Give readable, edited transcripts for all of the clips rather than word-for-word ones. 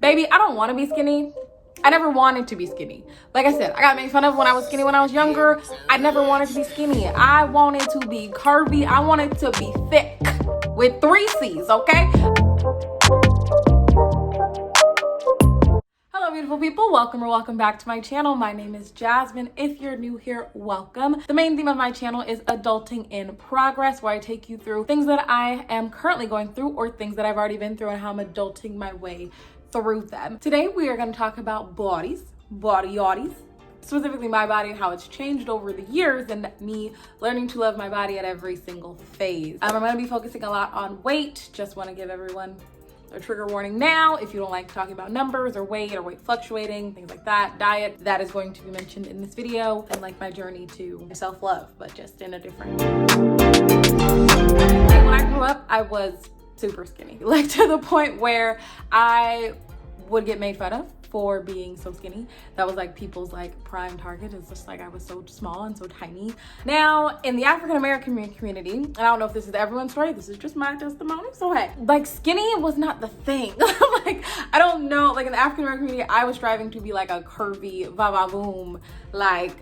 Baby, I don't want to be skinny. I never wanted to be skinny. Like I said, I got made fun of when I was skinny when I was younger. I never wanted to be skinny. I wanted to be curvy. I wanted to be thick with 3 C's, okay? Hello, beautiful people. Welcome or welcome back to my channel. My name is Jasmine. If you're new here, welcome. The main theme of my channel is adulting in progress, where I take you through things that I am currently going through or things that I've already been through and how I'm adulting my way through them. Today we are going to talk about body-odies, specifically my body and how it's changed over the years and me learning to love my body at every single phase. I'm going to be focusing a lot on weight. Just want to give everyone a trigger warning now. If you don't like talking about numbers or weight fluctuating, things like that, diet, that is going to be mentioned in this video, and like my journey to self-love, but just in a different way. Like when I grew up, I was super skinny, like to the point where I would get made fun of for being so skinny. That was like people's like prime target. It's just like I was so small and so tiny. Now in the African-American community, and I don't know if this is everyone's story, this is just my testimony, so hey, like skinny was not the thing. Like I don't know, like in the African-American community, I was striving to be like a curvy va-va-voom, like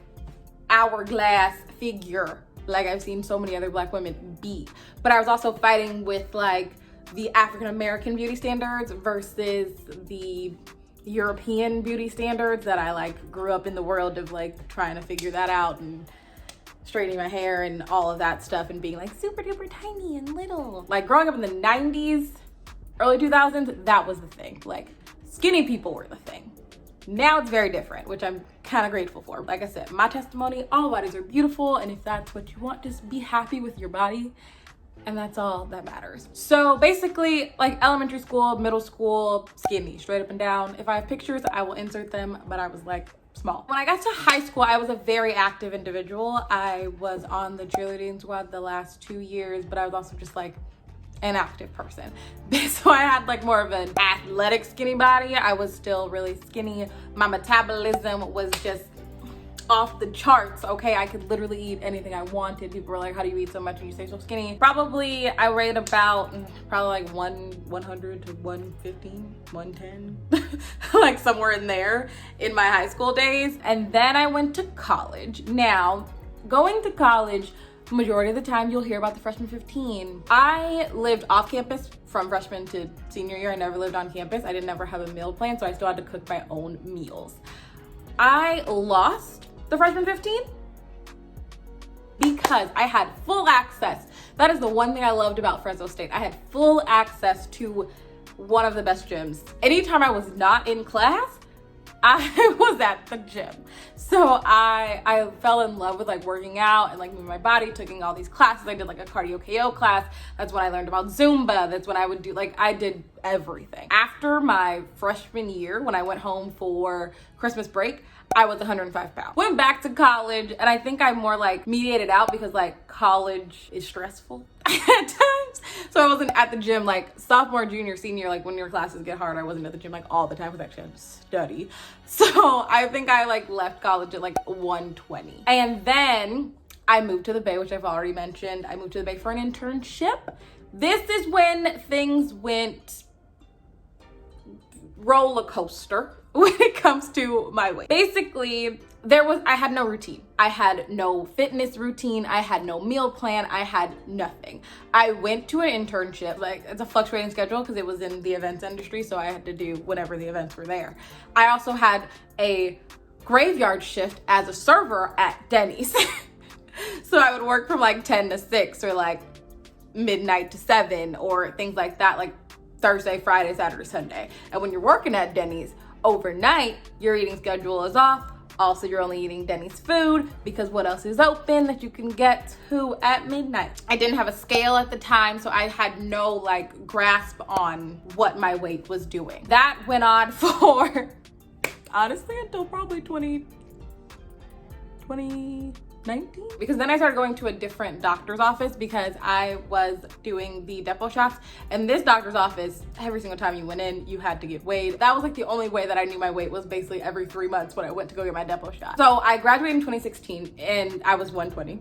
hourglass figure, like I've seen so many other Black women be. But I was also fighting with like the African-American beauty standards versus the European beauty standards that I like grew up in the world of like trying to figure that out and straightening my hair and all of that stuff and being like super duper tiny and little. Like growing up in the 90s, early 2000s, that was the thing. Like skinny people were the thing. Now it's very different, which I'm kind of grateful for. Like I said, my testimony, all bodies are beautiful, and if that's what you want, just be happy with your body. And that's all that matters. So basically, like elementary school, middle school, skinny, straight up and down. If I have pictures, I will insert them, but I was like small. When I got to high school, I was a very active individual. I was on the cheerleading squad the last 2 years, but I was also just like an active person. So I had like more of an athletic skinny body. I was still really skinny. My metabolism was just off the charts, okay? I could literally eat anything I wanted. People were like, how do you eat so much and you stay so skinny? Probably I weighed about like 100 to 115, 110, like somewhere in there in my high school days. And then I went to college. Now, going to college, majority of the time you'll hear about the freshman 15. I lived off campus from freshman to senior year. I never lived on campus. I didn't ever have a meal plan, so I still had to cook my own meals. I lost the freshman 15 because I had full access. That is the one thing I loved about Fresno State. I had full access to one of the best gyms. Anytime I was not in class, I was at the gym. So I fell in love with like working out and like moving my body, taking all these classes. I did like a cardio KO class. That's when I learned about Zumba. That's when I would do, like I did everything. After my freshman year, when I went home for Christmas break, I was 105 pounds. Went back to college, and I think I more like mediated out because like college is stressful at times. So I wasn't at the gym like sophomore, junior, senior, like when your classes get hard, I wasn't at the gym like all the time because actually I had to study. So I think I like left college at like 120. And then I moved to the Bay, which I've already mentioned. I moved to the Bay for an internship. This is when things went roller coaster when it comes to my weight. Basically, I had no routine. I had no fitness routine. I had no meal plan. I had nothing. I went to an internship, like it's a fluctuating schedule because it was in the events industry, so I had to do whenever the events were there. I also had a graveyard shift as a server at Denny's. So I would work from like 10 to 6 or like midnight to 7 or things like that, like Thursday, Friday, Saturday, Sunday. And when you're working at Denny's overnight, your eating schedule is off. Also, you're only eating Denny's food because what else is open that you can get to at midnight? I didn't have a scale at the time, so I had no like grasp on what my weight was doing. That went on for honestly until probably 2019, because then I started going to a different doctor's office because I was doing the depot shots, and this doctor's office, every single time you went in, you had to get weighed. That was like the only way that I knew my weight was basically every 3 months when I went to go get my depot shot. So I graduated in 2016 and I was 120.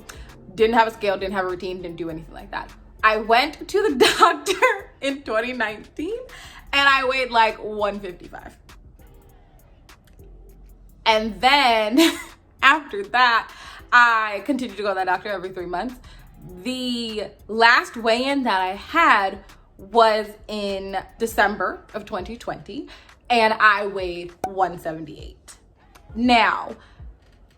Didn't have a scale, didn't have a routine, didn't do anything like that. I went to the doctor in 2019 and I weighed like 155. And then after that, I continued to go to that doctor every 3 months. The last weigh-in that I had was in December of 2020 and I weighed 178. Now,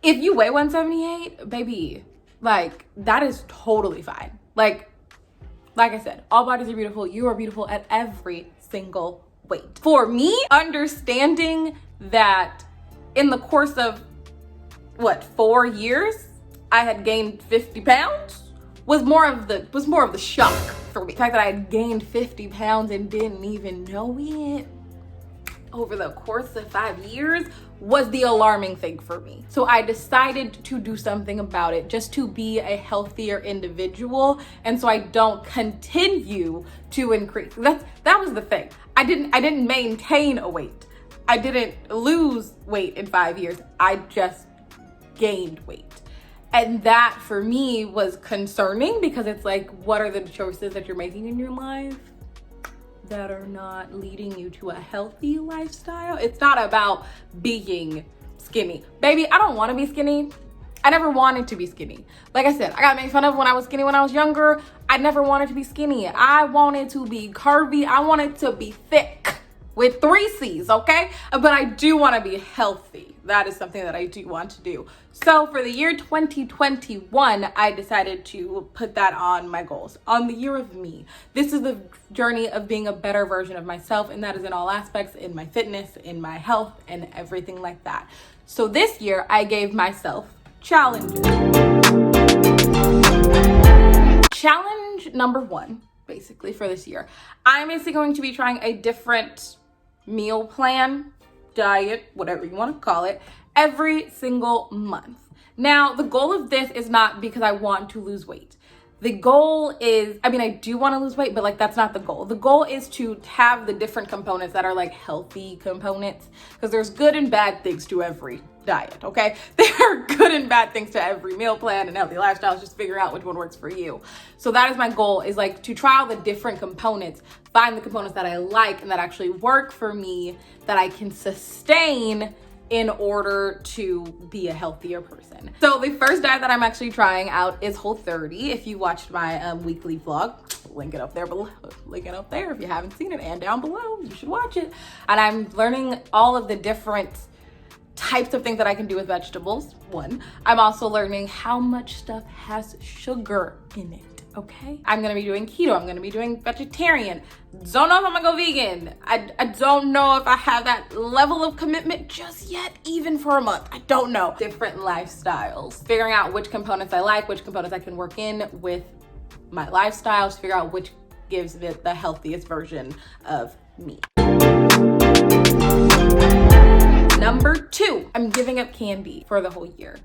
if you weigh 178, baby, like that is totally fine. Like I said, all bodies are beautiful. You are beautiful at every single weight. For me, understanding that in the course of 4 years, I had gained 50 pounds was more of the shock for me. The fact that I had gained 50 pounds and didn't even know it over the course of 5 years was the alarming thing for me. So I decided to do something about it just to be a healthier individual, and so I don't continue to increase. That was the thing. I didn't maintain a weight. I didn't lose weight in 5 years. I just gained weight. And that for me was concerning because it's like, what are the choices that you're making in your life that are not leading you to a healthy lifestyle? It's not about being skinny. Baby, I don't want to be skinny. I never wanted to be skinny. Like I said, I got made fun of when I was skinny when I was younger. I never wanted to be skinny. I wanted to be curvy. I wanted to be thick with 3 C's, okay? But I do want to be healthy. That is something that I do want to do. So for the year 2021, I decided to put that on my goals, on the year of me. This is the journey of being a better version of myself, and that is in all aspects, in my fitness, in my health, and everything like that. So this year, I gave myself challenges. Challenge number 1, basically, for this year. I'm basically going to be trying a different meal plan, diet, whatever you want to call it, every single month. Now, the goal of this is not because I want to lose weight. The goal is, I do want to lose weight, but like that's not the goal. The goal is to have the different components that are like healthy components, because there's good and bad things to every diet, okay? There are good and bad things to every meal plan and healthy lifestyle. Just figure out which one works for you. So that is my goal, is like to try all the different components, find the components that I like and that actually work for me, that I can sustain in order to be a healthier person. So the first diet that I'm actually trying out is Whole30. If you watched my weekly vlog, link it up there below. Link it up there if you haven't seen it, and down below, you should watch it. And I'm learning all of the different types of things that I can do with vegetables. 1, I'm also learning how much stuff has sugar in it. Okay, I'm gonna be doing keto. I'm gonna be doing vegetarian. Don't know if I'm gonna go vegan. I don't know if I have that level of commitment just yet, even for a month. I don't know. Different lifestyles. Figuring out which components I like, which components I can work in with my lifestyle, to figure out which gives it the healthiest version of me. Number 2, I'm giving up candy for the whole year.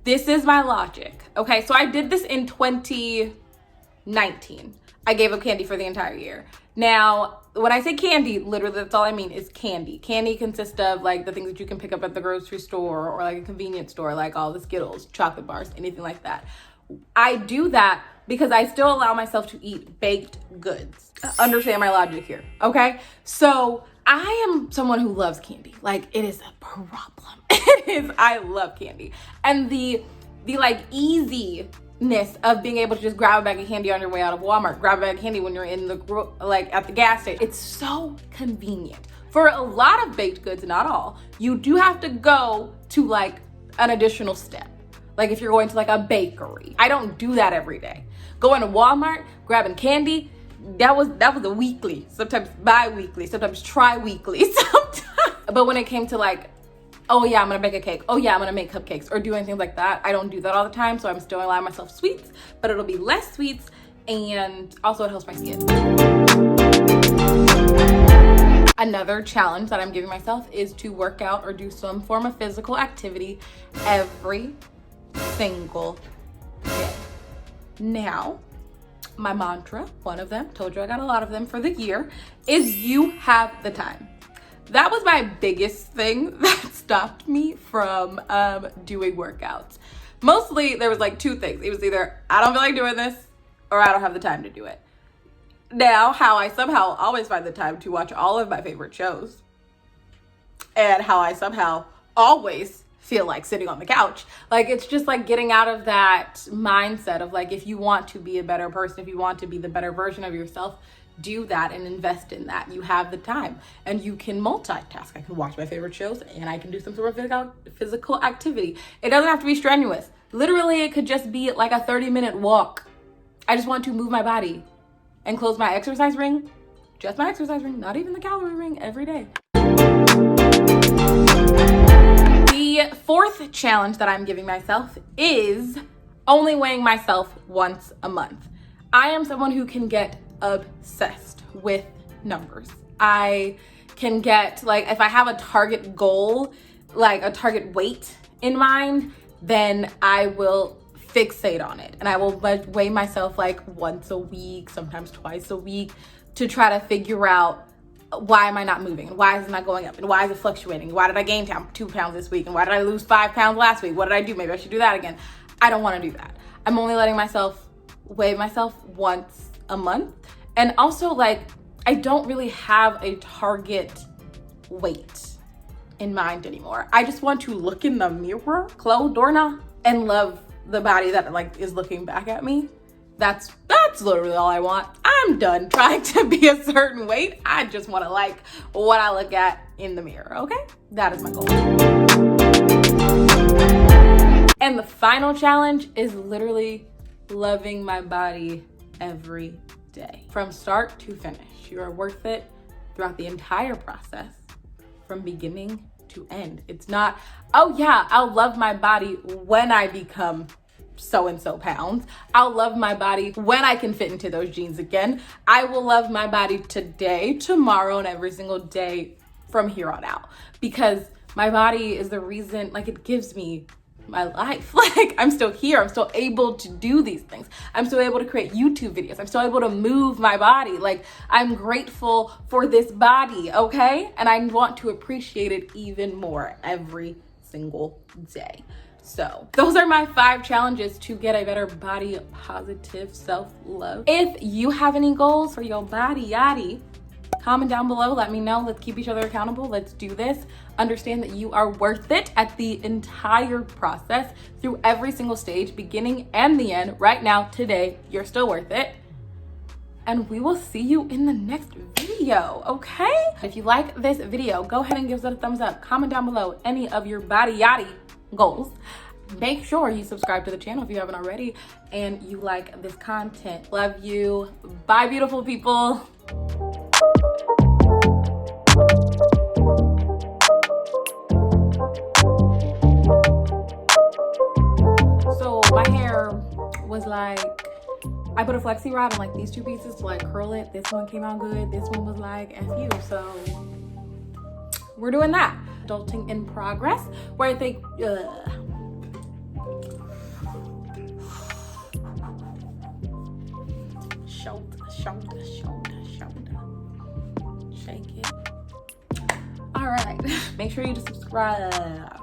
This is my logic. Okay, so I did this in 2019. I gave up candy for the entire year. Now, when I say candy, literally that's all I mean is candy. Candy consists of like the things that you can pick up at the grocery store or like a convenience store, like all the Skittles, chocolate bars, anything like that. I do that because I still allow myself to eat baked goods. Understand my logic here, okay? So I am someone who loves candy. Like, it is a problem. It is, I love candy. And the like easiness of being able to just grab a bag of candy on your way out of Walmart, grab a bag of candy when you're in the, like at the gas station. It's so convenient. For a lot of baked goods, not all, you do have to go to like an additional step. Like if you're going to like a bakery. I don't do that every day. Going to Walmart, grabbing candy, that was a weekly, sometimes bi-weekly, sometimes tri-weekly, sometimes. But when it came to like, oh yeah, I'm gonna bake a cake, oh yeah, I'm gonna make cupcakes, or doing things like that, I don't do that all the time, so I'm still allowing myself sweets, but it'll be less sweets, and also it helps my skin. Another challenge that I'm giving myself is to work out or do some form of physical activity every single day. Now, my mantra, one of them, told you I got a lot of them for the year, is you have the time. That was my biggest thing that stopped me from doing workouts. Mostly there was like 2 things. It was either I don't feel like doing this, or I don't have the time to do it. Now, how I somehow always find the time to watch all of my favorite shows, and how I somehow always feel like sitting on the couch. Like, it's just like getting out of that mindset of like, if you want to be a better person, if you want to be the better version of yourself, do that and invest in that. You have the time and you can multitask. I can watch my favorite shows and I can do some sort of physical activity. It doesn't have to be strenuous. Literally, it could just be like a 30-minute walk. I just want to move my body and close my exercise ring, just my exercise ring, not even the calorie ring, every day. The fourth challenge that I'm giving myself is only weighing myself once a month. I am someone who can get obsessed with numbers. I can get, like, if I have a target goal, like a target weight in mind, then I will fixate on it and I will weigh myself like once a week, sometimes twice a week, to try to figure out, why am I not moving? And why is it not going up? And why is it fluctuating? Why did I gain 2 pounds this week? And why did I lose 5 pounds last week? What did I do? Maybe I should do that again. I don't want to do that. I'm only letting myself weigh myself once a month. And also, like, I don't really have a target weight in mind anymore. I just want to look in the mirror, closed door now, and love the body that like is looking back at me. That's literally all I want. I'm done trying to be a certain weight. I just want to like what I look at in the mirror, okay? That is my goal. And the final challenge is literally loving my body every day. From start to finish. You are worth it throughout the entire process, from beginning to end. It's not, oh yeah, I'll love my body when I become so-and-so pounds. I'll love my body when I can fit into those jeans again. I will love my body today, tomorrow, and every single day from here on out, because my body is the reason, like, it gives me my life. Like, I'm still here. I'm still able to do these things. I'm still able to create YouTube videos. I'm still able to move my body. Like, I'm grateful for this body, okay? And I want to appreciate it even more every single day. So those are my 5 challenges to get a better body positive self-love. If you have any goals for your body-ody, comment down below, let me know. Let's keep each other accountable. Let's do this. Understand that you are worth it at the entire process, through every single stage, beginning and the end. Right now, today, you're still worth it. And we will see you in the next video, okay? If you like this video, go ahead and give it a thumbs up. Comment down below any of your body-ody goals. Make sure you subscribe to the channel if you haven't already, and you like this content. Love you. Bye, beautiful people. So my hair was like, I put a flexi rod on like these 2 pieces to like curl it. This one came out good. This one was like F you. So we're doing that. Adulting in progress, where I think, shoulder, shake it. All right, make sure you subscribe.